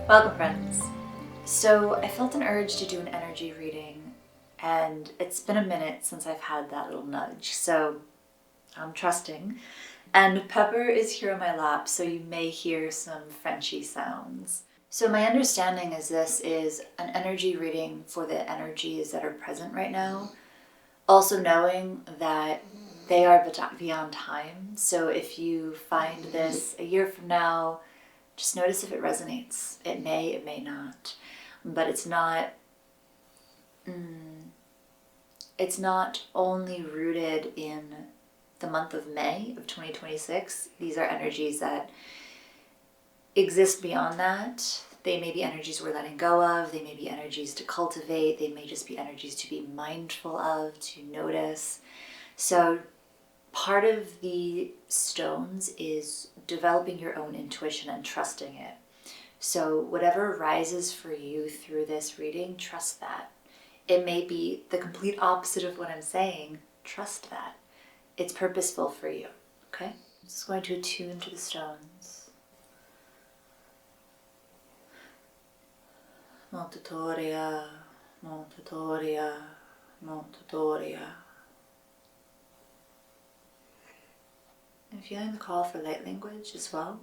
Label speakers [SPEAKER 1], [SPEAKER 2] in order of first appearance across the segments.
[SPEAKER 1] Welcome, friends. So I felt an urge to do an energy reading, and it's been a minute since I've had that little nudge, so I'm trusting. And Pepper is here on my lap, so you may hear some Frenchy sounds. So my understanding is this is an energy reading for the energies that are present right now, also knowing that they are beyond time. So if you find this a year from now, just notice if it resonates. It may not. But it's not only rooted in the month of May of 2026. These are energies that exist beyond that. They may be energies we're letting go of. They may be energies to cultivate. They may just be energies to be mindful of, to notice. So part of the stones is developing your own intuition and trusting it. So whatever rises for you through this reading, trust that. It may be the complete opposite of what I'm saying. Trust that. It's purposeful for you, okay? I'm just going to attune to the stones. Montatoria, Montatoria, Montatoria. And feeling the call for light language as well.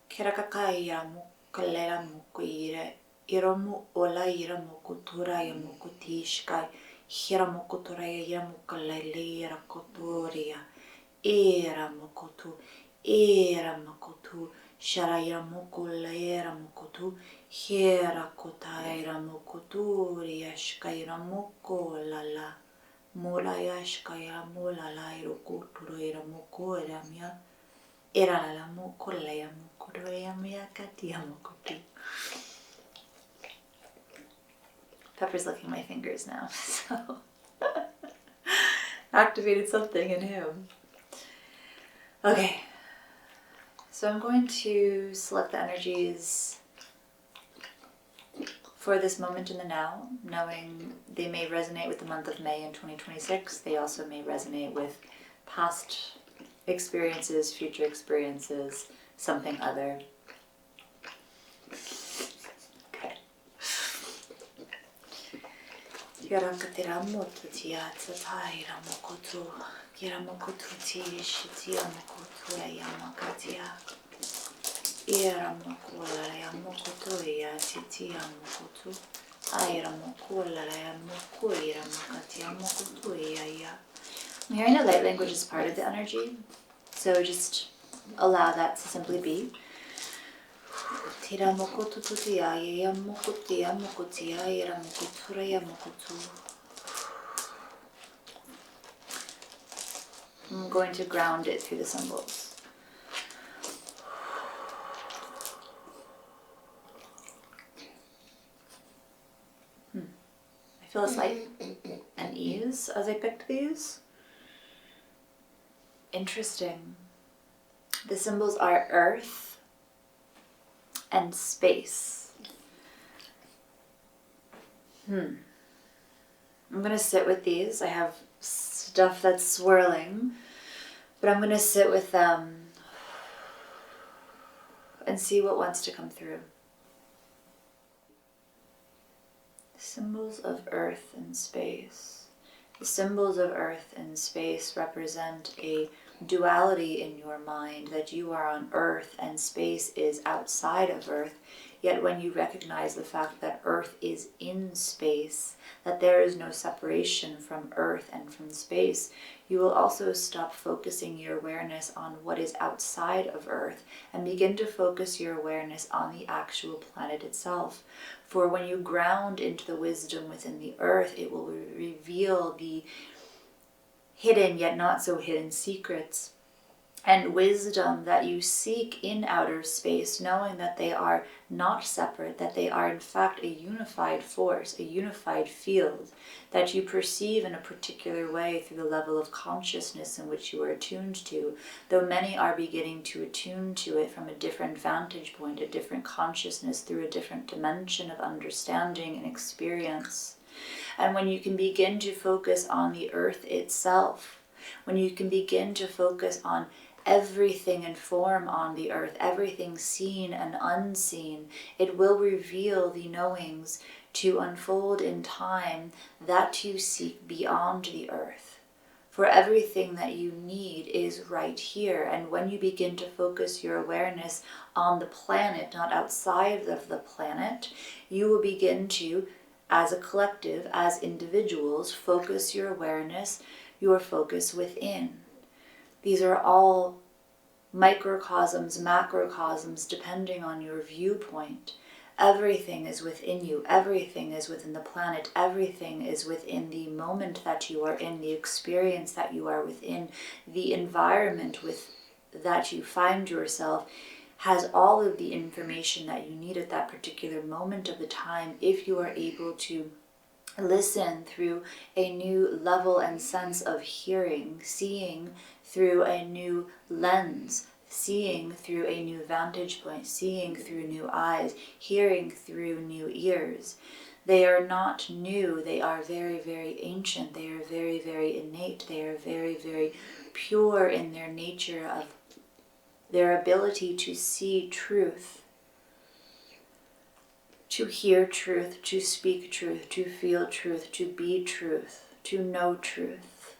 [SPEAKER 1] Kirakakaya mukalera mukuire, iramu ola iramukutura yamukutishkai, hiramukutura yamukalele irakotoria, iramukutu, sharayamukula iramukutu, hirakutairamukuturia shkairamukolala, mulayashkaya mulala irukuturo iramukoramya. Pepper's licking my fingers now, so activated something in him. Okay, so I'm going to select the energies for this moment in the now, knowing they may resonate with the month of May in 2026. They also may resonate with past experiences, future experiences, something other. Okay. Yarakatiramoto tiatataira mokotu, yaramokotu tishitiya mokotu yamakatia, iramokola yamokotu yatitiya mokotu, airamokola yamokuira makatia mokotu yaya. I'm hearing that light language is part of the energy, so just allow that to simply be. I'm going to ground it through the symbols. I feel a slight unease as I picked these. Interesting. The symbols are earth and space. I'm going to sit with these. I have stuff that's swirling, but I'm going to sit with them and see what wants to come through. Symbols of earth and space. The symbols of earth and space represent a duality in your mind, that you are on earth and space is outside of earth. Yet when you recognize the fact that earth is in space, that there is no separation from earth and from space, you will also stop focusing your awareness on what is outside of earth and begin to focus your awareness on the actual planet itself. For when you ground into the wisdom within the earth, it will reveal the hidden yet not so hidden secrets and wisdom that you seek in outer space, knowing that they are not separate, that they are in fact a unified force, a unified field that you perceive in a particular way through the level of consciousness in which you are attuned to, though many are beginning to attune to it from a different vantage point, a different consciousness through a different dimension of understanding and experience. And when you can begin to focus on the earth itself, when you can begin to focus on everything in form on the earth, everything seen and unseen, it will reveal the knowings to unfold in time that you seek beyond the earth. For everything that you need is right here. And when you begin to focus your awareness on the planet, not outside of the planet, you will begin to, as a collective, as individuals, focus your awareness, your focus within. These are all microcosms, macrocosms, depending on your viewpoint. Everything is within you. Everything is within the planet. Everything is within the moment that you are in, the experience that you are within, the environment that you find yourself has all of the information that you need at that particular moment of the time, if you are able to listen through a new level and sense of hearing, seeing through a new lens, seeing through a new vantage point, seeing through new eyes, hearing through new ears. They are not new, they are very, very ancient, they are very, very innate, they are very, very pure in their nature of their ability to see truth, to hear truth, to speak truth, to feel truth, to be truth, to know truth.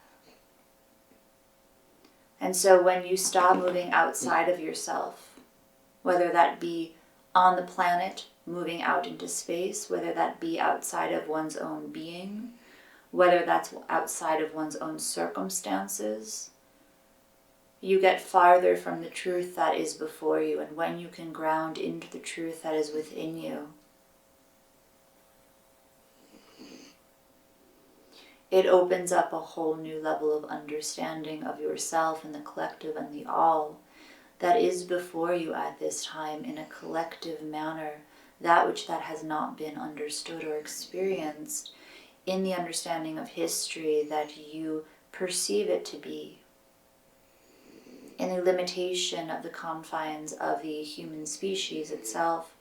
[SPEAKER 1] And so when you stop moving outside of yourself, whether that be on the planet, moving out into space, whether that be outside of one's own being, whether that's outside of one's own circumstances, you get farther from the truth that is before you. And when you can ground into the truth that is within you, it opens up a whole new level of understanding of yourself and the collective and the all that is before you at this time in a collective manner, that which that has not been understood or experienced in the understanding of history that you perceive it to be, in the limitation of the confines of the human species itself.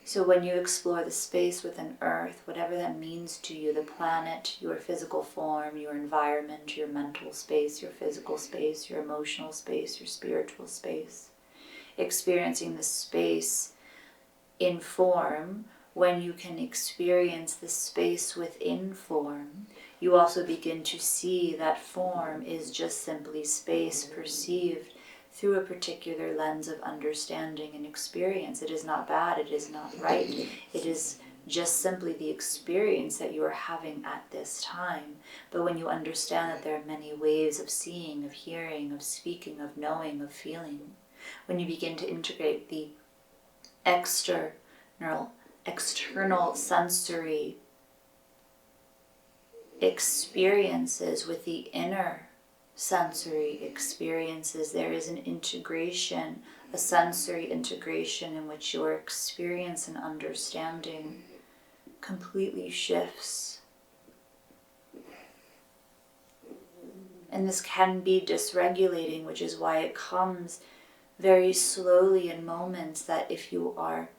[SPEAKER 1] So when you explore the space within Earth, whatever that means to you, the planet, your physical form, your environment, your mental space, your physical space, your emotional space, your spiritual space, experiencing the space in form, when you can experience the space within form, you also begin to see that form is just simply space perceived through a particular lens of understanding and experience. It is not bad, it is not right, it is just simply the experience that you are having at this time. But when you understand that there are many ways of seeing, of hearing, of speaking, of knowing, of feeling, when you begin to integrate the external sensory experiences with the inner sensory experiences, there is an integration, a sensory integration in which your experience and understanding completely shifts. And this can be dysregulating, which is why it comes very slowly in moments that if you are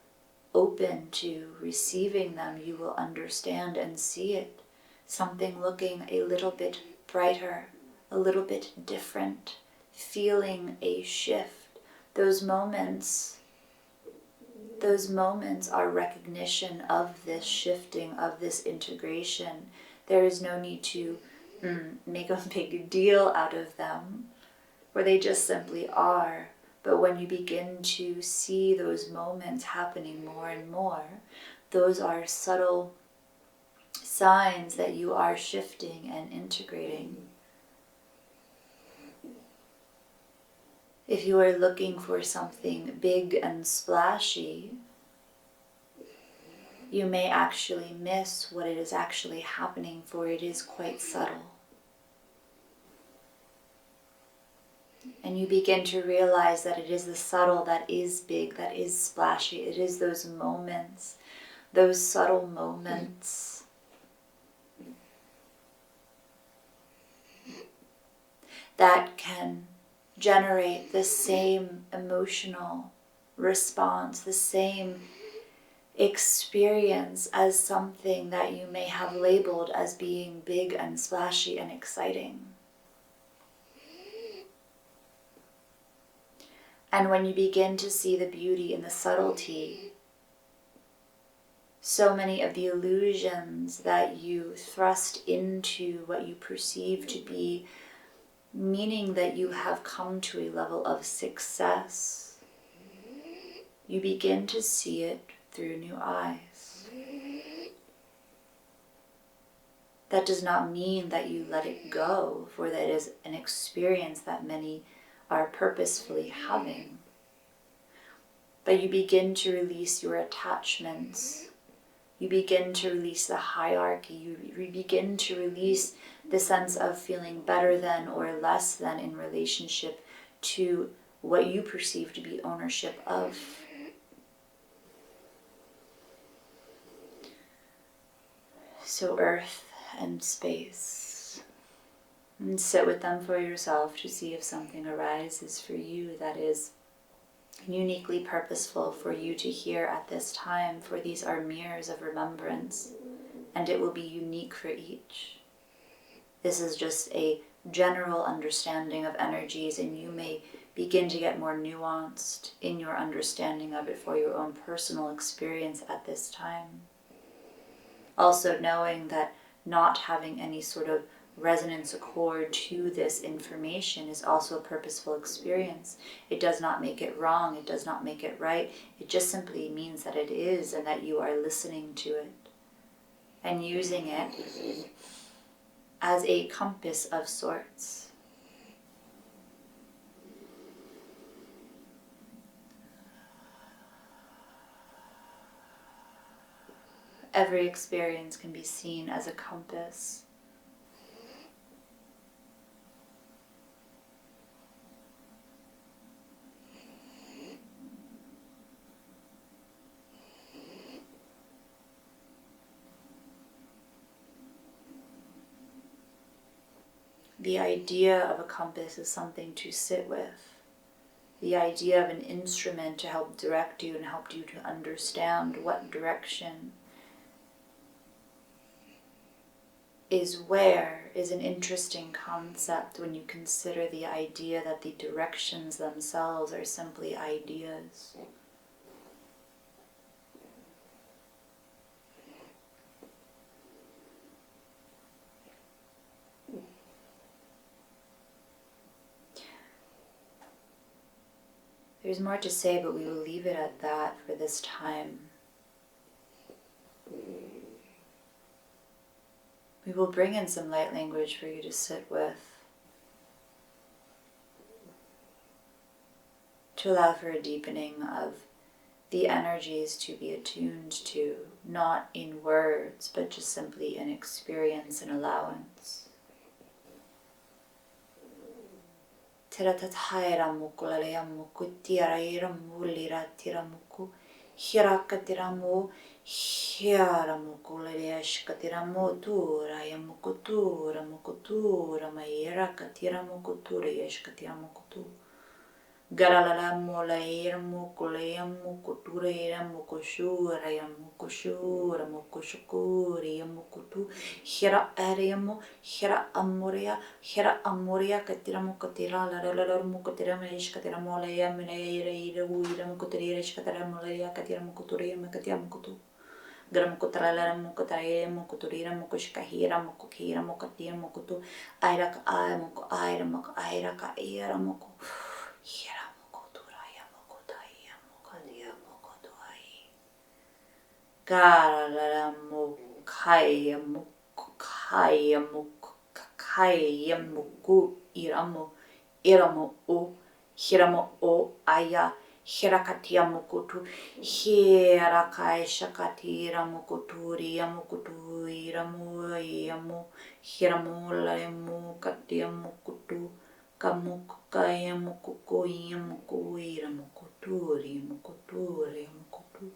[SPEAKER 1] open to receiving them, you will understand and see it. Something looking a little bit brighter, a little bit different, feeling a shift. Those moments are recognition of this shifting, of this integration. There is no need to make a big deal out of them, for they just simply are. But when you begin to see those moments happening more and more, those are subtle signs that you are shifting and integrating. If you are looking for something big and splashy, you may actually miss what it is actually happening, for it is quite subtle. And you begin to realize that it is the subtle that is big, that is splashy. It is those moments, those subtle moments that can generate the same emotional response, the same experience as something that you may have labeled as being big and splashy and exciting. And when you begin to see the beauty in the subtlety, so many of the illusions that you thrust into what you perceive to be meaning that you have come to a level of success, you begin to see it through new eyes. That does not mean that you let it go, for that is an experience that many are purposefully having. But you begin to release your attachments. You begin to release the hierarchy. You begin to release the sense of feeling better than or less than in relationship to what you perceive to be ownership of. So earth and space. And sit with them for yourself to see if something arises for you that is uniquely purposeful for you to hear at this time, for these are mirrors of remembrance, and it will be unique for each. This is just a general understanding of energies, and you may begin to get more nuanced in your understanding of it for your own personal experience at this time. Also knowing that not having any sort of resonance accord to this information is also a purposeful experience. It does not make it wrong, it does not make it right, it just simply means that it is and that you are listening to it and using it as a compass of sorts. Every experience can be seen as a compass. The idea of a compass is something to sit with. The idea of an instrument to help direct you and help you to understand what direction is where is an interesting concept when you consider the idea that the directions themselves are simply ideas. There's more to say, but we will leave it at that for this time. We will bring in some light language for you to sit with, to allow for a deepening of the energies to be attuned to, not in words, but just simply in experience and allowance. Tiratathaira mukulaleya mukutiaraira mulira tiramuku hirakatiramu hiaramukulaleya shkatiramu turaya mukutura mukutura maira katiramukutura yashkatiramukutu garalala molaira mukuleya mukutura mukushura ya mukushura mukushukuri ya mukutu hira ariamu hira amuria katiramu katira la mukutira mesh katira molaya meneira ira uira mukutira shkatira molaya katira mukutura makatira mukutu garam kutrala mukutaya mukuturira mukushkahira mukukira mukatira mukutu aira ka aira muku aira ka ira muku hira mukuturaya mukutaya mukadia mukutuai garala mukaya mukaya mukaya muku iramu o hiramo o aya hirakatia mukutu hirakai shakatira mukuturi yamukutu iramu yamu hiramula yamu katia mukutu kamukaya mukuku yamuku iramukuturi mukuturi yamukutu.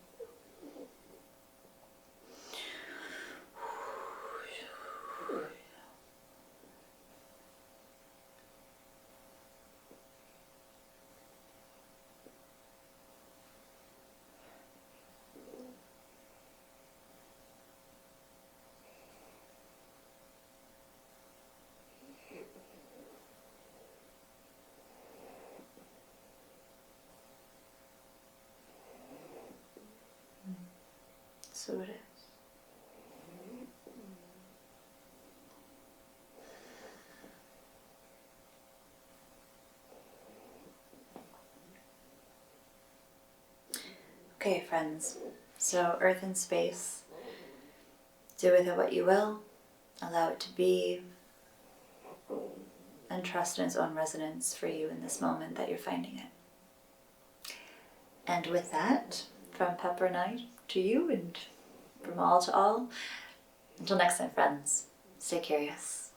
[SPEAKER 1] So it is. Okay, friends, so earth and space, do with it what you will, allow it to be, and trust in its own resonance for you in this moment that you're finding it. And with that, from Pepper and I to you, and from all to all, until next time, friends, stay curious.